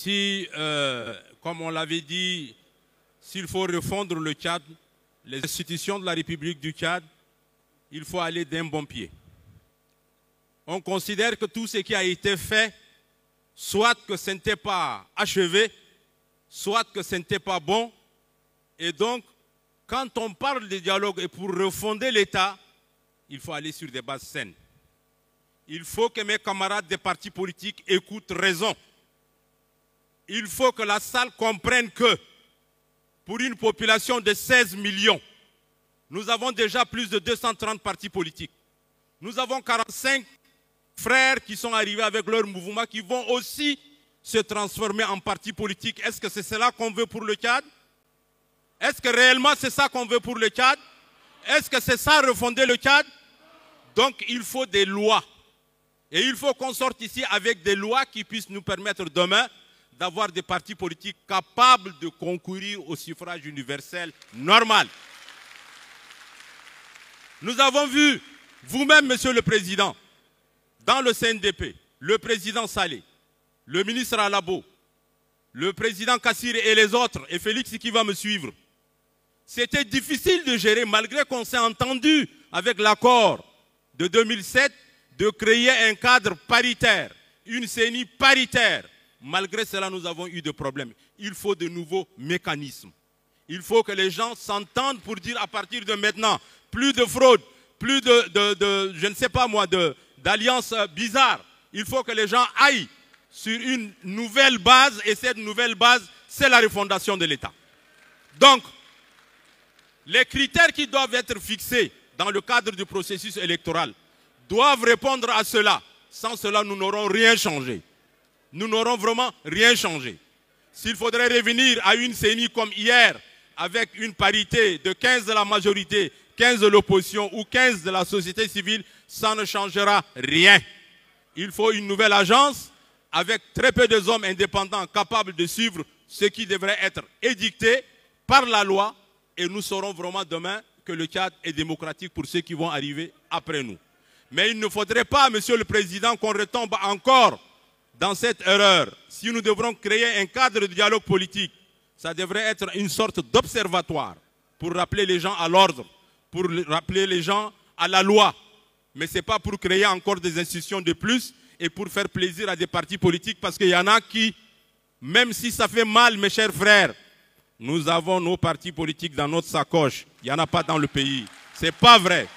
si, comme on l'avait dit, s'il faut refondre le Tchad, les institutions de la République du Tchad, il faut aller d'un bon pied. On considère que tout ce qui a été fait, soit que ce n'était pas achevé, soit que ce n'était pas bon. Et donc, quand on parle de dialogue et pour refonder l'État, il faut aller sur des bases saines. Il faut que mes camarades des partis politiques écoutent raison. Il faut que la salle comprenne que pour une population de 16 millions, nous avons déjà plus de 230 partis politiques. Nous avons 45 frères qui sont arrivés avec leur mouvement qui vont aussi se transformer en partis politiques. Est-ce que c'est cela qu'on veut pour le Tchad? Est-ce que réellement c'est ça qu'on veut pour le Tchad? Est-ce que c'est ça refonder le Tchad? Donc il faut des lois. Et il faut qu'on sorte ici avec des lois qui puissent nous permettre demain d'avoir des partis politiques capables de concourir au suffrage universel normal. Nous avons vu, vous-même, Monsieur le Président, dans le CNDP, le président Saleh, le ministre Alabo, le président Kassir et les autres, et Félix qui va me suivre. C'était difficile de gérer, malgré qu'on s'est entendu avec l'accord de 2007, de créer un cadre paritaire, une CENI paritaire. Malgré cela, nous avons eu des problèmes. Il faut de nouveaux mécanismes. Il faut que les gens s'entendent pour dire à partir de maintenant, plus de fraude, plus je ne sais pas moi, d'alliances bizarres. Il faut que les gens aillent sur une nouvelle base et cette nouvelle base, c'est la refondation de l'État. Donc, les critères qui doivent être fixés dans le cadre du processus électoral doivent répondre à cela. Sans cela, nous n'aurons rien changé. Nous n'aurons vraiment rien changé. S'il faudrait revenir à une CENI comme hier, avec une parité de 15 de la majorité, 15 de l'opposition ou 15 de la société civile, ça ne changera rien. Il faut une nouvelle agence avec très peu de hommes indépendants capables de suivre ce qui devrait être édicté par la loi et nous saurons vraiment demain que le Tchad est démocratique pour ceux qui vont arriver après nous. Mais il ne faudrait pas, Monsieur le Président, qu'on retombe encore dans cette erreur. Si nous devrons créer un cadre de dialogue politique, ça devrait être une sorte d'observatoire pour rappeler les gens à l'ordre, pour rappeler les gens à la loi. Mais ce n'est pas pour créer encore des institutions de plus et pour faire plaisir à des partis politiques parce qu'il y en a qui, même si ça fait mal, mes chers frères, nous avons nos partis politiques dans notre sacoche. Il n'y en a pas dans le pays. Ce n'est pas vrai.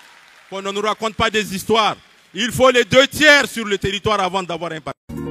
Qu'on ne nous raconte pas des histoires. Il faut les 2 tiers sur le territoire avant d'avoir un parti.